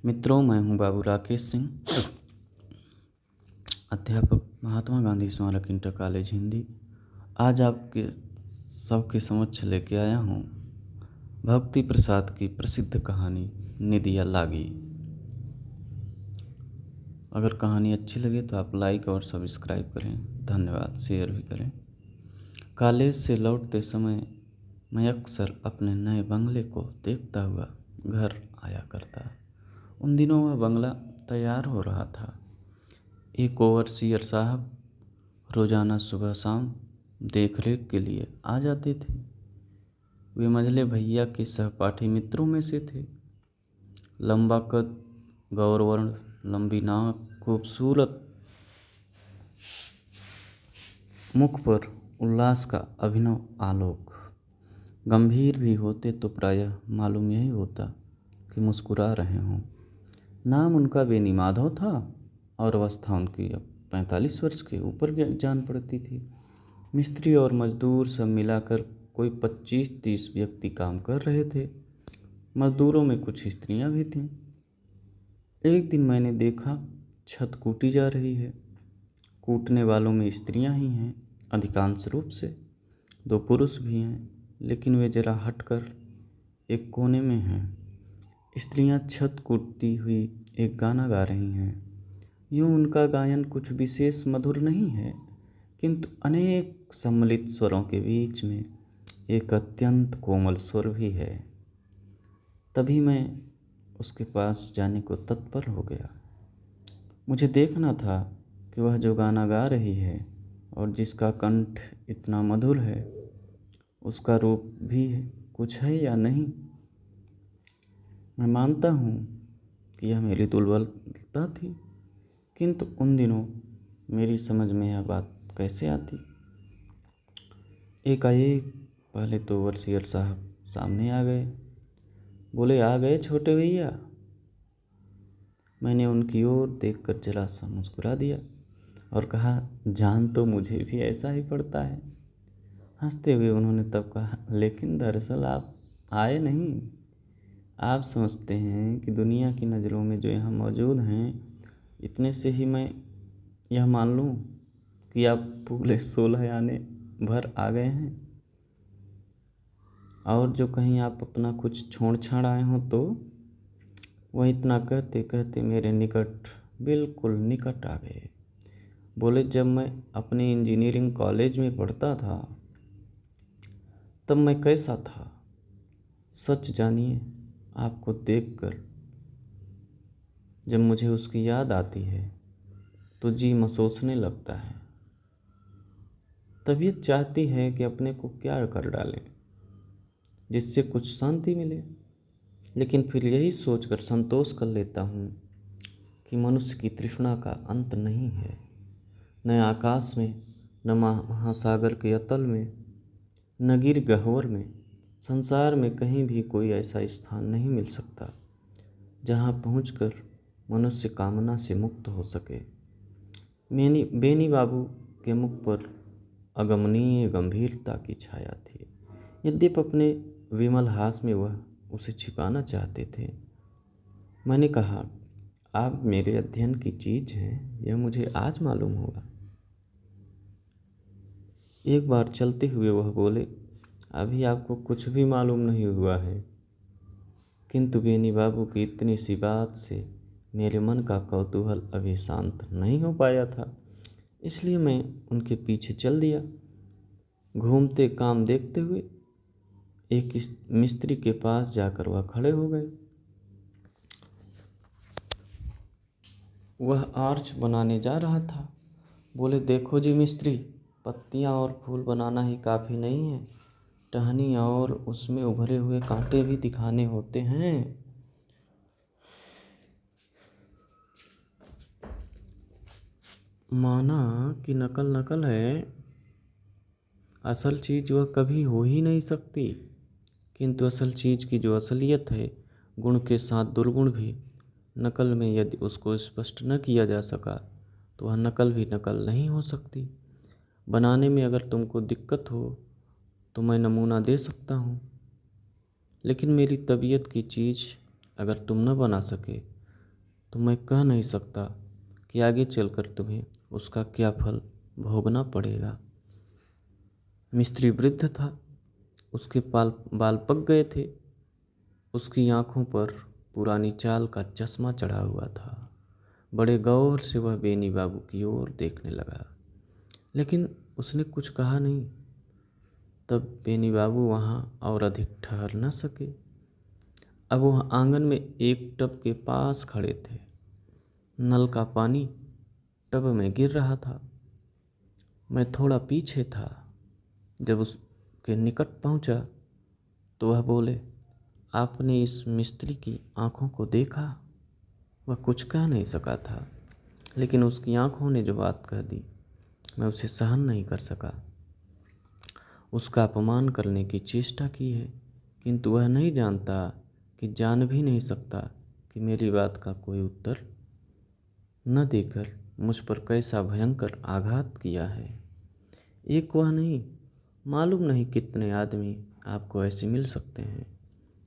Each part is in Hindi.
मित्रों, मैं हूं बाबू राकेश सिंह, अध्यापक महात्मा गांधी स्मारक इंटर कॉलेज हिंदी। आज आपके सबके समक्ष लेके आया हूं भक्ति प्रसाद की प्रसिद्ध कहानी निदिया लागी। अगर कहानी अच्छी लगे तो आप लाइक और सब्सक्राइब करें, धन्यवाद। शेयर भी करें। कॉलेज से लौटते समय मैं अक्सर अपने नए बंगले को देखता हुआ घर आया करता। उन दिनों वह बंगला तैयार हो रहा था। एक ओवरसियर साहब रोज़ाना सुबह शाम देखरेख के लिए आ जाते थे। वे मझले भैया के सहपाठी मित्रों में से थे। लंबा कद, गौरवर्ण, लंबी नाक, खूबसूरत मुख पर उल्लास का अभिनव आलोक। गंभीर भी होते तो प्रायः मालूम यही होता कि मुस्कुरा रहे हों। नाम उनका बेनी माधव था और अवस्था उनकी अब 45 वर्ष के ऊपर जान पड़ती थी। मिस्त्री और मजदूर सब मिलाकर कोई 25-30 व्यक्ति काम कर रहे थे। मजदूरों में कुछ स्त्रियां भी थीं। एक दिन मैंने देखा छत कूटी जा रही है। कूटने वालों में स्त्रियां ही हैं अधिकांश रूप से। 2 पुरुष भी हैं, लेकिन वे जरा हटकर एक कोने में हैं। स्त्रियां छत कूटती हुई एक गाना गा रही हैं। यूँ उनका गायन कुछ विशेष मधुर नहीं है, किंतु अनेक सम्मिलित स्वरों के बीच में एक अत्यंत कोमल स्वर भी है। तभी मैं उसके पास जाने को तत्पर हो गया। मुझे देखना था कि वह जो गाना गा रही है और जिसका कंठ इतना मधुर है, उसका रूप भी कुछ है या नहीं। मैं मानता हूँ कि यह मेरी दुर्बलता थी, किंतु उन दिनों मेरी समझ में यह बात कैसे आती। एकाएक पहले तो ओवरसियर साहब सामने आ गए। बोले, आ गए छोटे भैया। मैंने उनकी ओर देखकर जरा सा मुस्कुरा दिया और कहा, जान तो मुझे भी ऐसा ही पड़ता है। हंसते हुए उन्होंने तब कहा, लेकिन दरअसल आप आए नहीं। आप समझते हैं कि दुनिया की नज़रों में जो यहाँ मौजूद हैं, इतने से ही मैं यह मान लूँ कि आप पूरे 16 आने भर आ गए हैं। और जो कहीं आप अपना कुछ छोड़ छाड़ आए हों तो। वह इतना कहते कहते मेरे निकट, बिल्कुल निकट आ गए। बोले, जब मैं अपने इंजीनियरिंग कॉलेज में पढ़ता था तब मैं कैसा था। सच जानिए, आपको देखकर जब मुझे उसकी याद आती है तो जी मसोसने लगता है। तबीयत चाहती है कि अपने को क्या कर डालें जिससे कुछ शांति मिले, लेकिन फिर यही सोचकर संतोष कर लेता हूँ कि मनुष्य की तृष्णा का अंत नहीं है। न आकाश में, न महासागर के अतल में, न गिर गह्वर में, संसार में कहीं भी कोई ऐसा स्थान नहीं मिल सकता जहाँ पहुँचकर मनुष्य कामना से मुक्त हो सके। बेनी बाबू के मुख पर अगमनीय गंभीरता की छाया थी। यद्यपि अपने विमल हास में वह उसे छिपाना चाहते थे। मैंने कहा, आप मेरे अध्ययन की चीज़ हैं, यह मुझे आज मालूम होगा। एक बार चलते हुए वह बोले, अभी आपको कुछ भी मालूम नहीं हुआ है। किंतु बेनी बाबू की इतनी सी बात से मेरे मन का कौतूहल अभी शांत नहीं हो पाया था, इसलिए मैं उनके पीछे चल दिया। घूमते काम देखते हुए एक मिस्त्री के पास जाकर वह खड़े हो गए। वह आर्च बनाने जा रहा था। बोले, देखो जी मिस्त्री, पत्तियां और फूल बनाना ही काफ़ी नहीं है, टहनी और उसमें उभरे हुए कांटे भी दिखाने होते हैं। माना कि नकल नकल है, असल चीज़ वह कभी हो ही नहीं सकती। किंतु असल चीज़ की जो असलियत है, गुण के साथ दुर्गुण भी, नकल में यदि उसको स्पष्ट न किया जा सका तो वह नकल भी नकल नहीं हो सकती। बनाने में अगर तुमको दिक्कत हो तो मैं नमूना दे सकता हूँ, लेकिन मेरी तबीयत की चीज़ अगर तुम न बना सके तो मैं कह नहीं सकता कि आगे चलकर तुम्हें उसका क्या फल भोगना पड़ेगा। मिस्त्री वृद्ध था, उसके बाल पक गए थे, उसकी आंखों पर पुरानी चाल का चश्मा चढ़ा हुआ था। बड़े गौर से वह बेनी बाबू की ओर देखने लगा, लेकिन उसने कुछ कहा नहीं। तब बेनी बाबू वहाँ और अधिक ठहर न सके। अब वह आंगन में एक टब के पास खड़े थे। नल का पानी टब में गिर रहा था। मैं थोड़ा पीछे था। जब उसके निकट पहुंचा तो वह बोले, आपने इस मिस्त्री की आंखों को देखा? वह कुछ कह नहीं सका था, लेकिन उसकी आंखों ने जो बात कह दी मैं उसे सहन नहीं कर सका। उसका अपमान करने की चेष्टा की है, किंतु वह नहीं जानता कि जान भी नहीं सकता कि मेरी बात का कोई उत्तर न देकर मुझ पर कैसा भयंकर आघात किया है। एक वह नहीं, मालूम नहीं कितने आदमी आपको ऐसे मिल सकते हैं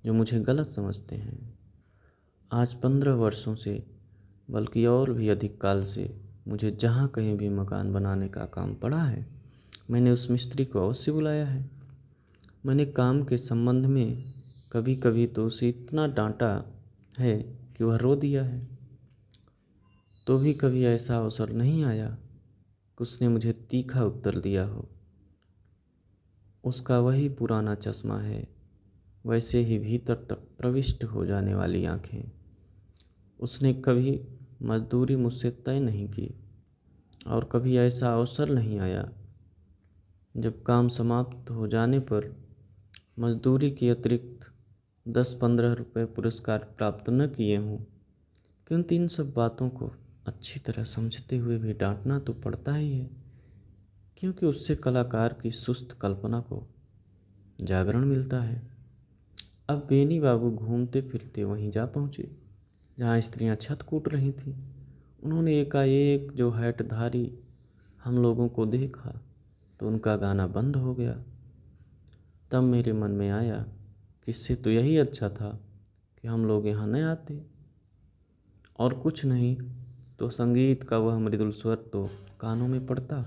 जो मुझे गलत समझते हैं। आज 15 वर्षों से, बल्कि और भी अधिक काल से, मुझे जहाँ कहीं भी मकान बनाने का काम पड़ा है, मैंने उस मिस्त्री को अवश्य बुलाया है। मैंने काम के संबंध में कभी कभी तो उसे इतना डांटा है कि वह रो दिया है। तो भी कभी ऐसा अवसर नहीं आया कि उसने मुझे तीखा उत्तर दिया हो। उसका वही पुराना चश्मा है, वैसे ही भीतर तक प्रविष्ट हो जाने वाली आँखें। उसने कभी मजदूरी मुझसे तय नहीं की, और कभी ऐसा अवसर नहीं आया जब काम समाप्त हो जाने पर मजदूरी के अतिरिक्त 10-15 रुपये पुरस्कार प्राप्त न किए हों। किंतु इन सब बातों को अच्छी तरह समझते हुए भी डांटना तो पड़ता ही है, क्योंकि उससे कलाकार की सुस्त कल्पना को जागरण मिलता है। अब बेनी बाबू घूमते फिरते वहीं जा पहुँचे जहाँ स्त्रियां छत कूट रही थीं। उन्होंने एकाएक जो हैटधारी हम लोगों को देखा तो उनका गाना बंद हो गया। तब मेरे मन में आया कि इससे तो यही अच्छा था कि हम लोग यहाँ न आते, और कुछ नहीं तो संगीत का वह मृदुल स्वर तो कानों में पड़ता।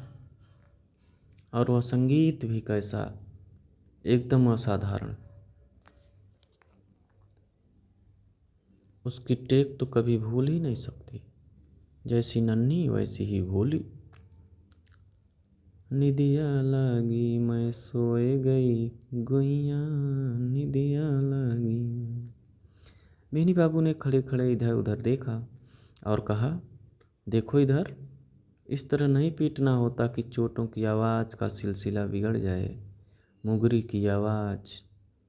और वह संगीत भी कैसा, एकदम असाधारण। उसकी टेक तो कभी भूल ही नहीं सकती, जैसी नन्ही वैसी ही भोली। निदिया लागी मैं सोए गई गुइया, निदिया लागी। बेनी बाबू ने खड़े खड़े इधर उधर देखा और कहा, देखो इधर, इस तरह नहीं पीटना होता कि चोटों की आवाज़ का सिलसिला बिगड़ जाए। मुगरी की आवाज़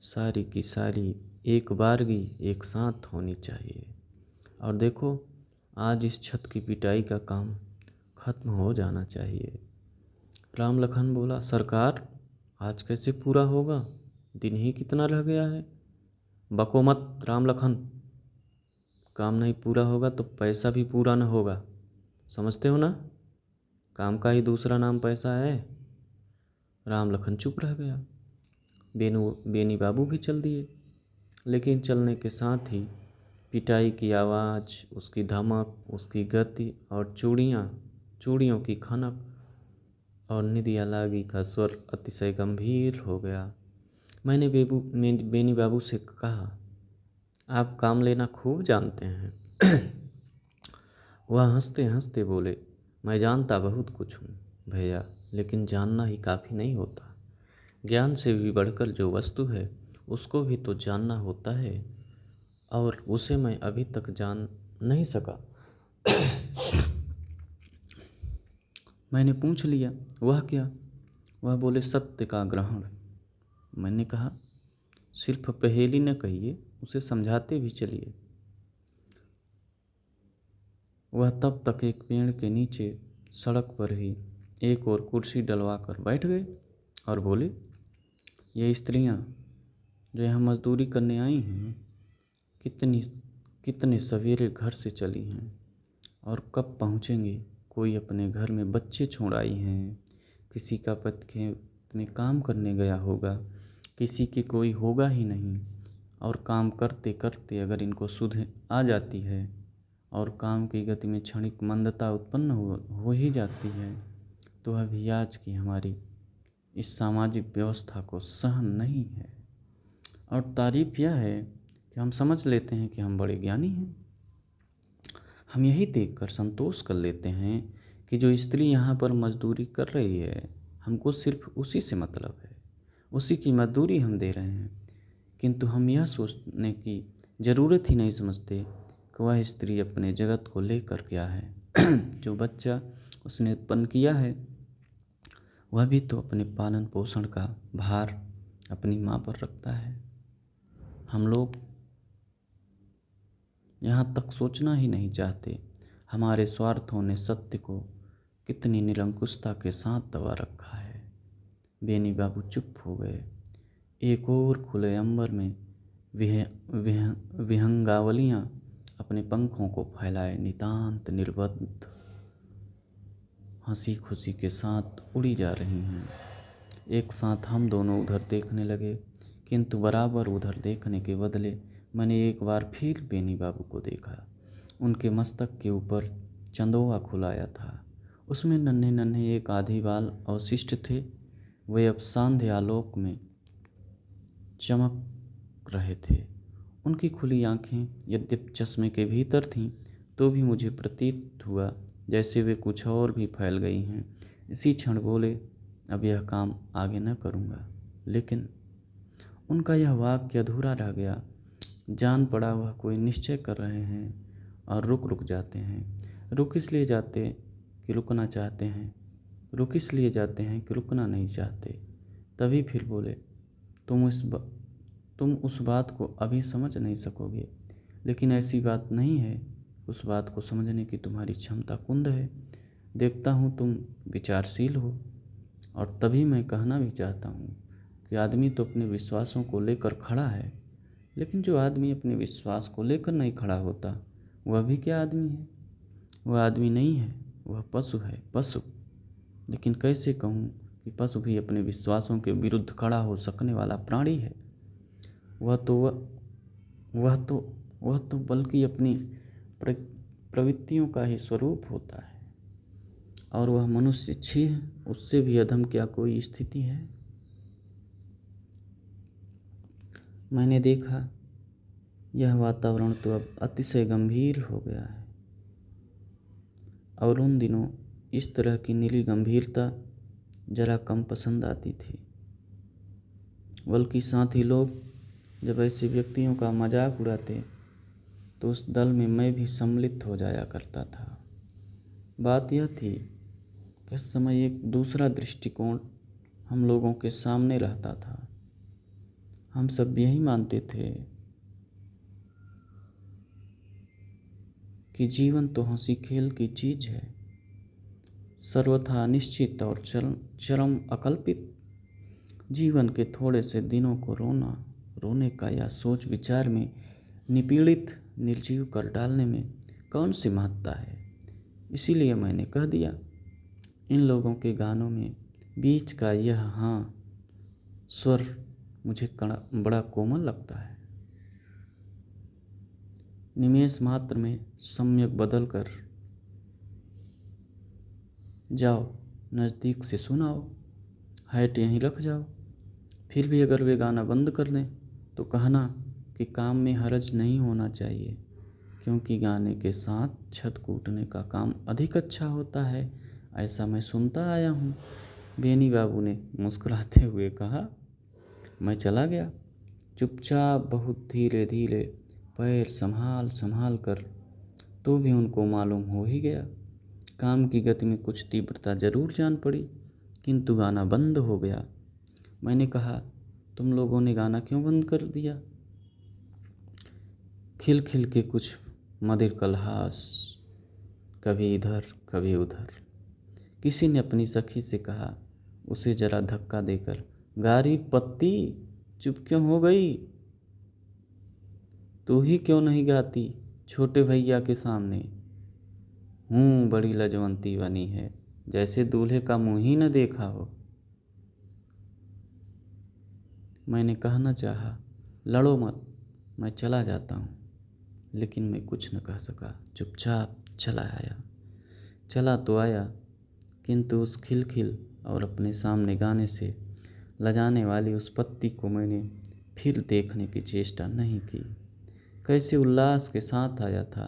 सारी की सारी एक बारगी एक साथ होनी चाहिए। और देखो, आज इस छत की पिटाई का काम खत्म हो जाना चाहिए। राम लखन बोला, सरकार, आज कैसे पूरा होगा? दिन ही कितना रह गया है। बको मत राम लखन, काम नहीं पूरा होगा तो पैसा भी पूरा न होगा, समझते हो ना? काम का ही दूसरा नाम पैसा है। राम लखन चुप रह गया। बेनी बाबू भी चल दिए, लेकिन चलने के साथ ही पिटाई की आवाज़, उसकी धमक, उसकी गति और चूड़ियों की खनक और निदिया लागी का स्वर अतिशय गंभीर हो गया। मैंने बेनी बाबू से कहा, आप काम लेना खूब जानते हैं। वह हंसते हंसते बोले, मैं जानता बहुत कुछ हूँ भैया, लेकिन जानना ही काफ़ी नहीं होता। ज्ञान से भी बढ़कर जो वस्तु है उसको भी तो जानना होता है, और उसे मैं अभी तक जान नहीं सका। मैंने पूछ लिया, वह क्या? वह बोले, सत्य का ग्रहण। मैंने कहा, सिर्फ पहेली न कहिए, उसे समझाते भी चलिए। वह तब तक एक पेड़ के नीचे सड़क पर ही एक और कुर्सी डलवा कर बैठ गए और बोले, ये स्त्रियां जो यहाँ मजदूरी करने आई हैं, कितने सवेरे घर से चली हैं और कब पहुँचेंगे? कोई अपने घर में बच्चे छोड़ आई हैं, किसी का पति खेत में काम करने गया होगा, किसी की कोई होगा ही नहीं, और काम करते करते अगर इनको सुध आ जाती है और काम की गति में क्षणिक मंदता उत्पन्न हो ही जाती है, तो वह भी आज की हमारी इस सामाजिक व्यवस्था को सहन नहीं है। और तारीफ यह है कि हम समझ लेते हैं कि हम बड़े ज्ञानी हैं। हम यही देखकर संतोष कर लेते हैं कि जो स्त्री यहाँ पर मजदूरी कर रही है, हमको सिर्फ उसी से मतलब है, उसी की मजदूरी हम दे रहे हैं। किंतु हम यह सोचने की ज़रूरत ही नहीं समझते कि वह स्त्री अपने जगत को लेकर क्या है। जो बच्चा उसने उत्पन्न किया है, वह भी तो अपने पालन पोषण का भार अपनी माँ पर रखता है। हम लोग यहाँ तक सोचना ही नहीं चाहते। हमारे स्वार्थों ने सत्य को कितनी निरंकुशता के साथ दबा रखा है। बेनी बाबू चुप हो गए। एक और खुले अंबर में विहंगावलियाँ अपने पंखों को फैलाए नितांत निर्बद्ध हंसी खुशी के साथ उड़ी जा रही हैं। एक साथ हम दोनों उधर देखने लगे, किंतु बराबर उधर देखने के बदले मैंने एक बार फिर बेनी बाबू को देखा। उनके मस्तक के ऊपर चंदोवा खुलाया था। उसमें नन्हे नन्हे एक आधी बाल अवशिष्ट थे। वे अब सांध्य आलोक में चमक रहे थे। उनकी खुली आंखें यद्यपि चश्मे के भीतर थीं, तो भी मुझे प्रतीत हुआ जैसे वे कुछ और भी फैल गई हैं। इसी क्षण बोले, अब यह काम आगे न करूँगा। लेकिन उनका यह वाक्य अधूरा रह गया। जान पड़ा वह कोई निश्चय कर रहे हैं और रुक जाते हैं। रुक इसलिए जाते कि रुकना चाहते हैं, रुक इसलिए जाते हैं कि रुकना नहीं चाहते। तभी फिर बोले, तुम उस बात को अभी समझ नहीं सकोगे, लेकिन ऐसी बात नहीं है। उस बात को समझने की तुम्हारी क्षमता कुंद है। देखता हूँ तुम विचारशील हो। और तभी मैं कहना भी चाहता हूँ कि आदमी तो अपने विश्वासों को लेकर खड़ा है, लेकिन जो आदमी अपने विश्वास को लेकर नहीं खड़ा होता, वह भी क्या आदमी है? वह आदमी नहीं है, वह पशु है, पशु। लेकिन कैसे कहूँ कि पशु भी अपने विश्वासों के विरुद्ध खड़ा हो सकने वाला प्राणी है। वह तो बल्कि अपनी प्रवृत्तियों का ही स्वरूप होता है। और वह मनुष्य छी है, उससे भी अधम क्या कोई स्थिति है? मैंने देखा यह वातावरण तो अब अतिशय गंभीर हो गया है। और उन दिनों इस तरह की नीली गंभीरता जरा कम पसंद आती थी। बल्कि साथ ही लोग जब ऐसे व्यक्तियों का मजाक उड़ाते, तो उस दल में मैं भी सम्मिलित हो जाया करता था। बात यह थी कि इस समय एक दूसरा दृष्टिकोण हम लोगों के सामने रहता था। हम सब यही मानते थे कि जीवन तो हंसी खेल की चीज है, सर्वथा निश्चित और चरम अकल्पित। जीवन के थोड़े से दिनों को रोने का या सोच विचार में निपीड़ित निर्जीव कर डालने में कौन सी महत्ता है। इसीलिए मैंने कह दिया, इन लोगों के गानों में बीच का यह हाँ स्वर मुझे बड़ा कोमल लगता है। निमेष मात्र में सम्यक बदल कर जाओ, नज़दीक से सुनाओ, हैट यहीं रख जाओ। फिर भी अगर वे गाना बंद कर दें तो कहना कि काम में हरज नहीं होना चाहिए, क्योंकि गाने के साथ छत कूटने का काम अधिक अच्छा होता है। ऐसा मैं सुनता आया हूँ। बेनी बाबू ने मुस्कुराते हुए कहा। मैं चला गया चुपचाप, बहुत धीरे धीरे, पैर संभाल कर। तो भी उनको मालूम हो ही गया। काम की गति में कुछ तीव्रता जरूर जान पड़ी, किंतु गाना बंद हो गया। मैंने कहा, तुम लोगों ने गाना क्यों बंद कर दिया? खिल खिल के कुछ मदिर कलहास, कभी इधर कभी उधर। किसी ने अपनी सखी से कहा, उसे जरा धक्का देकर, गारी पत्ती, चुप क्यों हो गई? तू ही क्यों नहीं गाती छोटे भैया के सामने? बड़ी लजवंती बनी है, जैसे दूल्हे का मुंह ही न देखा हो। मैंने कहना चाहा, लड़ो मत, मैं चला जाता हूँ, लेकिन मैं कुछ न कह सका, चुपचाप चला तो आया, किंतु उस खिलखिल और अपने सामने गाने से लजाने वाली उस पत्ती को मैंने फिर देखने की चेष्टा नहीं की। कैसे उल्लास के साथ आया था,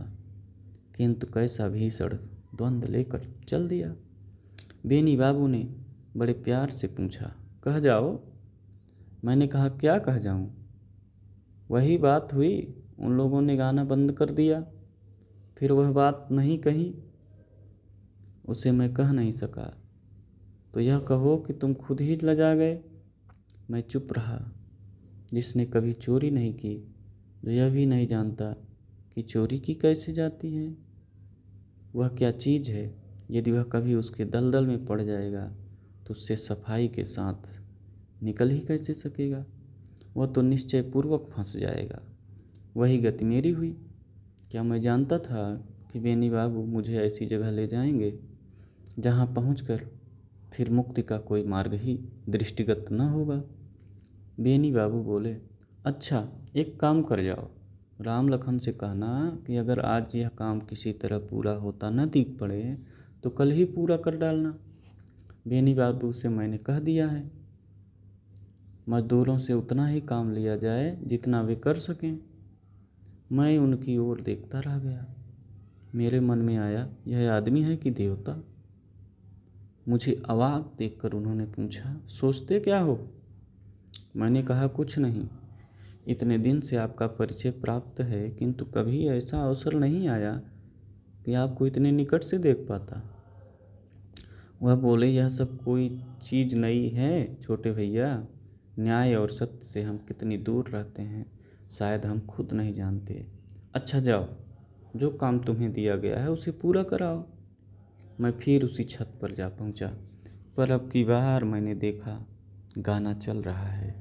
किंतु कैसा भीषण द्वंद्व लेकर चल दिया। बेनी बाबू ने बड़े प्यार से पूछा, कह जाओ। मैंने कहा, क्या कह जाऊं? वही बात हुई, उन लोगों ने गाना बंद कर दिया, फिर वह बात नहीं कही। उसे मैं कह नहीं सका, तो यह कहो कि तुम खुद ही लजा गए। मैं चुप रहा। जिसने कभी चोरी नहीं की, जो यह भी नहीं जानता कि चोरी की कैसे जाती है, वह क्या चीज़ है, यदि वह कभी उसके दलदल में पड़ जाएगा तो उससे सफाई के साथ निकल ही कैसे सकेगा। वह तो निश्चय पूर्वक फंस जाएगा। वही गति मेरी हुई। क्या मैं जानता था कि बेनी बाबू मुझे ऐसी जगह ले जाएंगे जहाँ पहुंचकर फिर मुक्ति का कोई मार्ग ही दृष्टिगत न होगा। बेनी बाबू बोले, अच्छा एक काम कर जाओ, राम लखन से कहना कि अगर आज यह काम किसी तरह पूरा होता न दिख पड़े तो कल ही पूरा कर डालना। बेनी बाबू से मैंने कह दिया है, मजदूरों से उतना ही काम लिया जाए जितना वे कर सकें। मैं उनकी ओर देखता रह गया। मेरे मन में आया, यह आदमी है कि देवता। मुझे अवाक देखकर उन्होंने पूछा, सोचते क्या हो? मैंने कहा, कुछ नहीं। इतने दिन से आपका परिचय प्राप्त है, किंतु कभी ऐसा अवसर नहीं आया कि आपको इतने निकट से देख पाता। वह बोले, यह सब कोई चीज़ नई है छोटे भैया। न्याय और सत्य से हम कितनी दूर रहते हैं, शायद हम खुद नहीं जानते। अच्छा जाओ, जो काम तुम्हें दिया गया है उसे पूरा कराओ। मैं फिर उसी छत पर जा पहुंचा, पर अब की बार मैंने देखा गाना चल रहा है,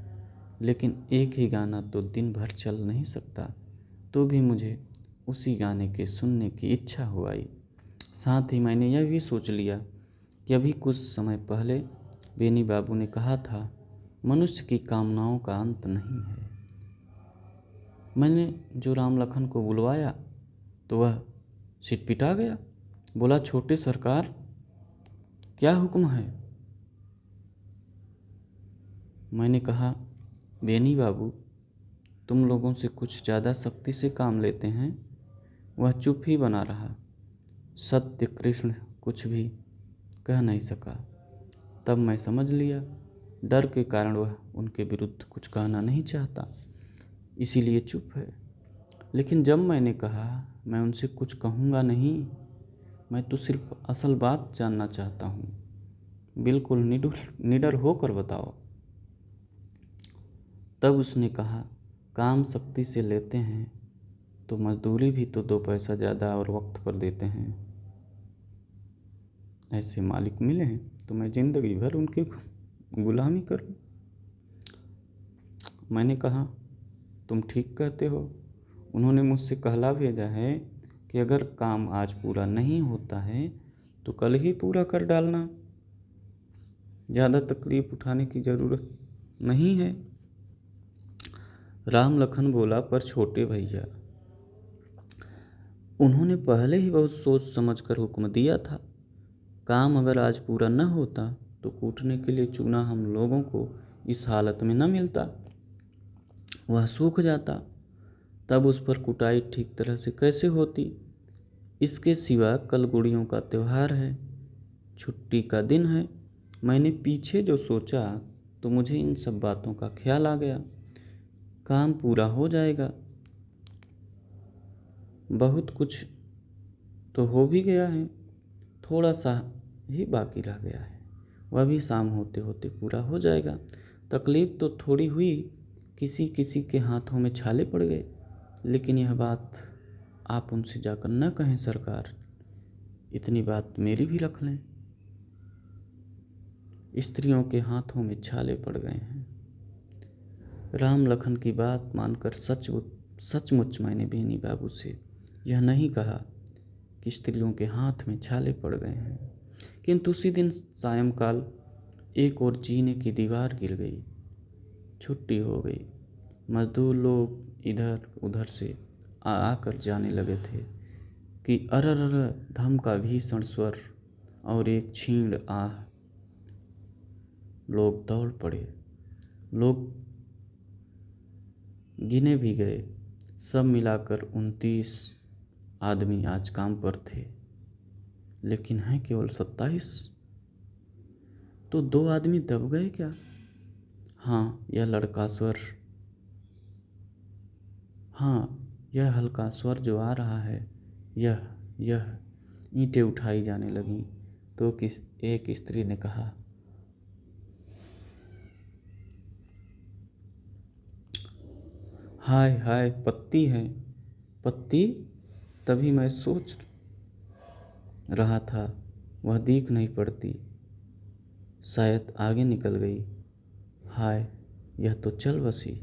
लेकिन एक ही गाना तो दिन भर चल नहीं सकता। तो भी मुझे उसी गाने के सुनने की इच्छा हो आई। साथ ही मैंने यह भी सोच लिया कि अभी कुछ समय पहले बेनी बाबू ने कहा था, मनुष्य की कामनाओं का अंत नहीं है। मैंने जो राम लखन को बुलवाया तो वह सिटपिटा गया। बोला, छोटे सरकार, क्या हुक्म है? मैंने कहा, बेनी बाबू, तुम लोगों से कुछ ज़्यादा सख्ती से काम लेते हैं। वह चुप ही बना रहा। सत्य कृष्ण कुछ भी कह नहीं सका। तब मैं समझ लिया, डर के कारण वह उनके विरुद्ध कुछ कहना नहीं चाहता, इसीलिए चुप है। लेकिन जब मैंने कहा, मैं उनसे कुछ कहूँगा नहीं, मैं तो सिर्फ असल बात जानना चाहता हूँ, बिल्कुल निडर होकर बताओ। तब उसने कहा, काम सख्ती से लेते हैं तो मजदूरी भी तो 2 पैसा ज़्यादा और वक्त पर देते हैं। ऐसे मालिक मिले हैं तो मैं ज़िंदगी भर उनकी गुलामी करूं। मैंने कहा, तुम ठीक कहते हो। उन्होंने मुझसे कहला भेजा है कि अगर काम आज पूरा नहीं होता है तो कल ही पूरा कर डालना। ज़्यादा तकलीफ उठाने की ज़रूरत नहीं है। राम लखन बोला, पर छोटे भैया, उन्होंने पहले ही बहुत सोच समझ कर हुक्म दिया था। काम अगर आज पूरा न होता तो कूटने के लिए चूना हम लोगों को इस हालत में न मिलता, वह सूख जाता। तब उस पर कुटाई ठीक तरह से कैसे होती? इसके सिवा कल गुड़ियों का त्यौहार है, छुट्टी का दिन है। मैंने पीछे जो सोचा तो मुझे इन सब बातों का ख्याल आ गया। काम पूरा हो जाएगा, बहुत कुछ तो हो भी गया है, थोड़ा सा ही बाकी रह गया है, वह भी शाम होते होते पूरा हो जाएगा। तकलीफ तो थोड़ी हुई, किसी किसी के हाथों में छाले पड़ गए, लेकिन यह बात आप उनसे जाकर न कहें सरकार, इतनी बात मेरी भी रख लें। स्त्रियों के हाथों में छाले पड़ गए हैं। राम लखन की बात मानकर सचमुच मैंने बेनी बाबू से यह नहीं कहा कि स्त्रियों के हाथ में छाले पड़ गए हैं, किंतु उसी दिन सायंकाल एक और जीने की दीवार गिर गई। छुट्टी हो गई। मजदूर लोग इधर उधर से आकर जाने लगे थे कि अरर धम का भीषण स्वर और एक क्षीण आह। लोग दौड़ पड़े, लोग गिने भी गए। सब मिलाकर 29 आदमी आज काम पर थे, लेकिन हैं केवल 27। तो 2 आदमी दब गए क्या? हाँ, यह लड़का स्वर, हाँ यह हल्का स्वर जो आ रहा है, यह ईंटें उठाई जाने लगीं। तो एक स्त्री ने कहा, हाय हाय पत्ती है, पत्ती। तभी मैं सोच रहा था वह दिख नहीं पड़ती, शायद आगे निकल गई। हाय, यह तो चल बसी।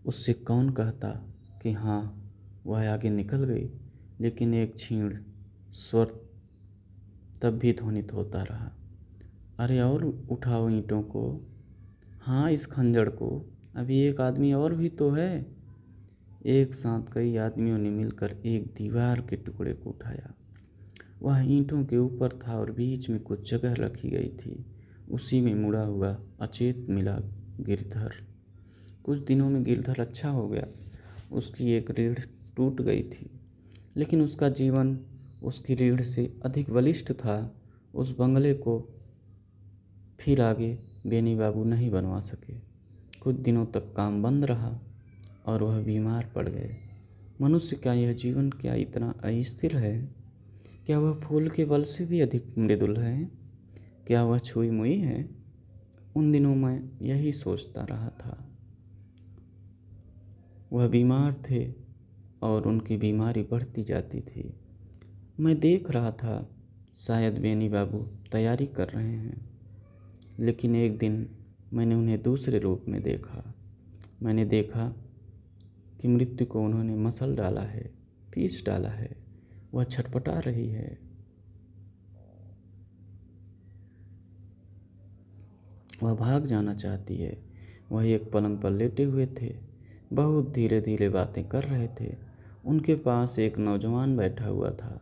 उससे कौन कहता कि हाँ वह आगे निकल गई, लेकिन एक क्षीण स्वर तब भी ध्वनित होता रहा, अरे और उठाओ ईंटों को, हाँ इस खंजर को, अभी एक आदमी और भी तो है। एक साथ कई आदमियों ने मिलकर एक दीवार के टुकड़े को उठाया। वह ईंटों के ऊपर था और बीच में कुछ जगह रखी गई थी। उसी में मुड़ा हुआ अचेत मिला गिरधर। कुछ दिनों में गिरधर अच्छा हो गया। उसकी एक रीढ़ टूट गई थी, लेकिन उसका जीवन उसकी रीढ़ से अधिक बलिष्ठ था। उस बंगले को फिर आगे बेनी बाबू नहीं बनवा सके। कुछ दिनों तक काम बंद रहा और वह बीमार पड़ गए। मनुष्य का यह जीवन क्या इतना अस्थिर है? क्या वह फूल के बल से भी अधिक मृदुल है? क्या वह छुई मुई है? उन दिनों मैं यही सोचता रहा था। वह बीमार थे और उनकी बीमारी बढ़ती जाती थी। मैं देख रहा था शायद बेनी बाबू तैयारी कर रहे हैं, लेकिन एक दिन मैंने उन्हें दूसरे रूप में देखा। मैंने देखा कि मृत्यु को उन्होंने मसल डाला है, पीस डाला है। वह छटपटा रही है। वह भाग जाना चाहती है। वह एक पलंग पर लेटे हुए थे, बहुत धीरे धीरे बातें कर रहे थे। उनके पास एक नौजवान बैठा हुआ था।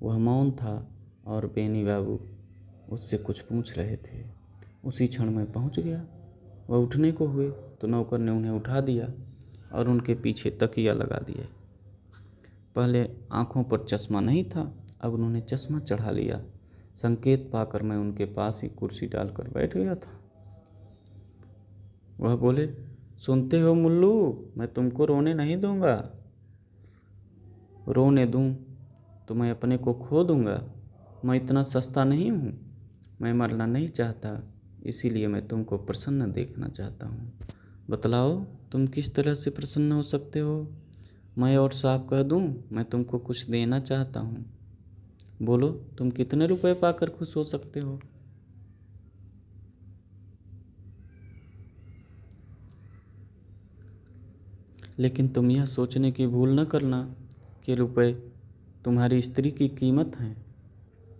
वह मौन था और बेनी बाबू उससे कुछ पूछ रहे थे। उसी क्षण मैं पहुंच गया। वह उठने को हुए तो नौकर ने उन्हें उठा दिया और उनके पीछे तकिया लगा दिया। पहले आंखों पर चश्मा नहीं था, अब उन्होंने चश्मा चढ़ा लिया। संकेत पाकर मैं उनके पास ही कुर्सी डालकर बैठ गया था। वह बोले, सुनते हो मुल्लू, मैं तुमको रोने नहीं दूंगा। रोने दूं तो मैं अपने को खो दूंगा। मैं इतना सस्ता नहीं हूँ। मैं मरना नहीं चाहता, इसीलिए मैं तुमको प्रसन्न देखना चाहता हूँ। बतलाओ तुम किस तरह से प्रसन्न हो सकते हो? मैं और साफ कह दूं, मैं तुमको कुछ देना चाहता हूँ। बोलो तुम कितने रुपए पाकर खुश हो सकते हो? लेकिन तुम यह सोचने की भूल न करना कि रुपए तुम्हारी स्त्री की कीमत है।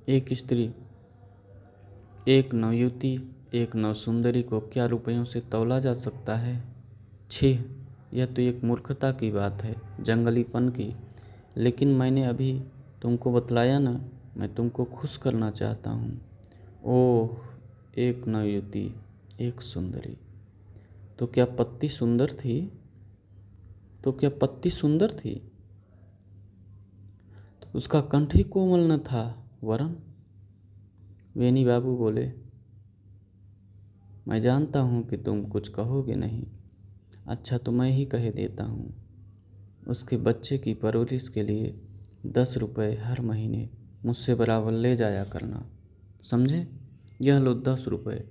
एक स्त्री, एक नवयुवती, एक नवसुंदरी को क्या रुपयों से तौला जा सकता है? छी, यह तो एक मूर्खता की बात है, जंगलीपन की। लेकिन मैंने अभी तुमको बतलाया ना, मैं तुमको खुश करना चाहता हूँ। ओह, एक नवयुवती, एक सुंदरी। तो क्या पत्ती सुंदर थी? तो क्या पत्ती सुंदर थी? तो उसका कंठ ही कोमल न था वरन? वेनी बाबू बोले, मैं जानता हूँ कि तुम कुछ कहोगे नहीं। अच्छा तो मैं ही कह देता हूँ। उसके बच्चे की परवरिश के लिए 10 रुपये हर महीने मुझसे बराबर ले जाया करना, समझे? यह लो 10 रुपये।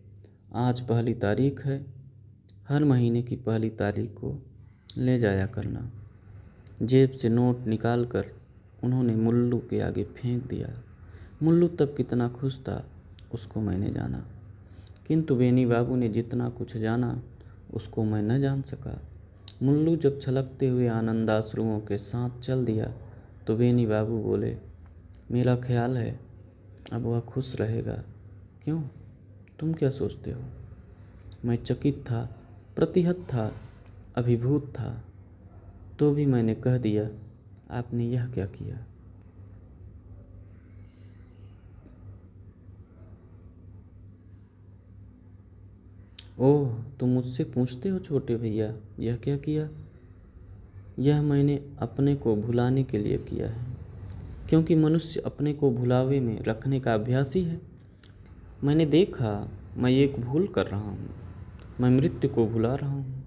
आज पहली तारीख है, हर महीने की पहली तारीख को ले जाया करना। जेब से नोट निकाल कर उन्होंने मुल्लू के आगे फेंक दिया। मुल्लू तब कितना खुश था उसको मैंने जाना, किंतु बेनी बाबू ने जितना कुछ जाना उसको मैं न जान सका। मुल्लू जब छलकते हुए आनंदाश्रुओं के साथ चल दिया तो बेनी बाबू बोले, मेरा ख्याल है अब वह खुश रहेगा। क्यों, तुम क्या सोचते हो? मैं चकित था प्रतिहत था, अभिभूत था, तो भी मैंने कह दिया, आपने यह क्या किया। ओह, तुम मुझसे पूछते हो छोटे भैया, यह क्या किया। यह मैंने अपने को भुलाने के लिए किया है, क्योंकि मनुष्य अपने को भुलावे में रखने का अभ्यासी है। मैंने देखा मैं एक भूल कर रहा हूँ, मैं मृत्यु को भुला रहा हूँ।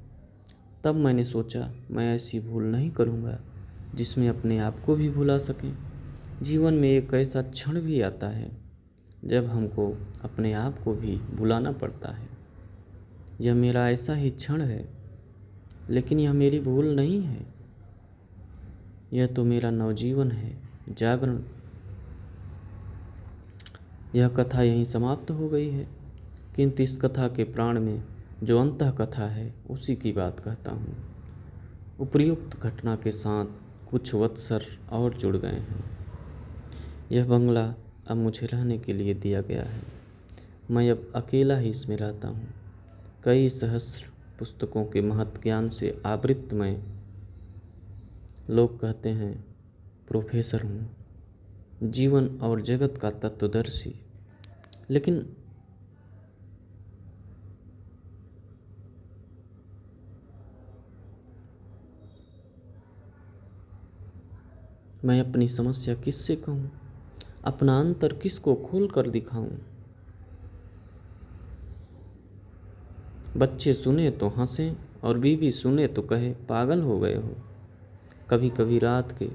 तब मैंने सोचा मैं ऐसी भूल नहीं करूँगा जिसमें अपने आप को भी भुला सकें। जीवन में एक ऐसा क्षण भी आता है जब हमको अपने आप को भी भुलाना पड़ता है। यह मेरा ऐसा ही क्षण है, लेकिन यह मेरी भूल नहीं है। यह तो मेरा नवजीवन है, जागरण। यह कथा यहीं समाप्त हो गई है, किंतु इस कथा के प्राण में जो अंतः कथा है उसी की बात कहता हूँ। उपर्युक्त घटना के साथ कुछ वत्सर और जुड़ गए हैं। यह बंगला अब मुझे रहने के लिए दिया गया है। मैं अब अकेला ही इसमें रहता हूँ। कई सहस्र पुस्तकों के महत् ज्ञान से आवृत मैं, लोग कहते हैं, प्रोफेसर हूँ, जीवन और जगत का तत्वदर्शी। लेकिन मैं अपनी समस्या किससे कहूँ, अपना अंतर किसको खोल कर दिखाऊं। बच्चे सुने तो हंसें और बीवी सुने तो कहे पागल हो गए हो। कभी कभी रात के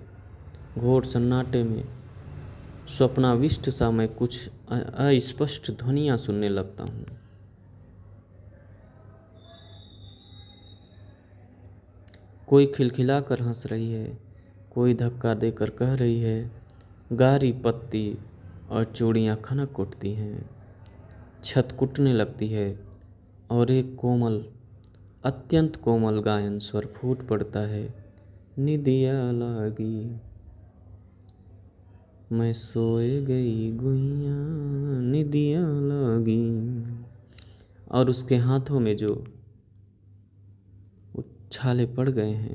घोर सन्नाटे में स्वप्नाविष्ट सा मैं कुछ अस्पष्ट ध्वनियाँ सुनने लगता हूँ। कोई खिलखिला कर हंस रही है, कोई धक्का देकर कह रही है, गारी पत्ती और चूड़ियाँ खनक उठती हैं, छत कुटने लगती है और एक कोमल, अत्यंत कोमल गायन स्वर फूट पड़ता है, निदिया लागी मैं सोए गई गुइया, निदिया लागी। और उसके हाथों में जो उछाले पड़ गए हैं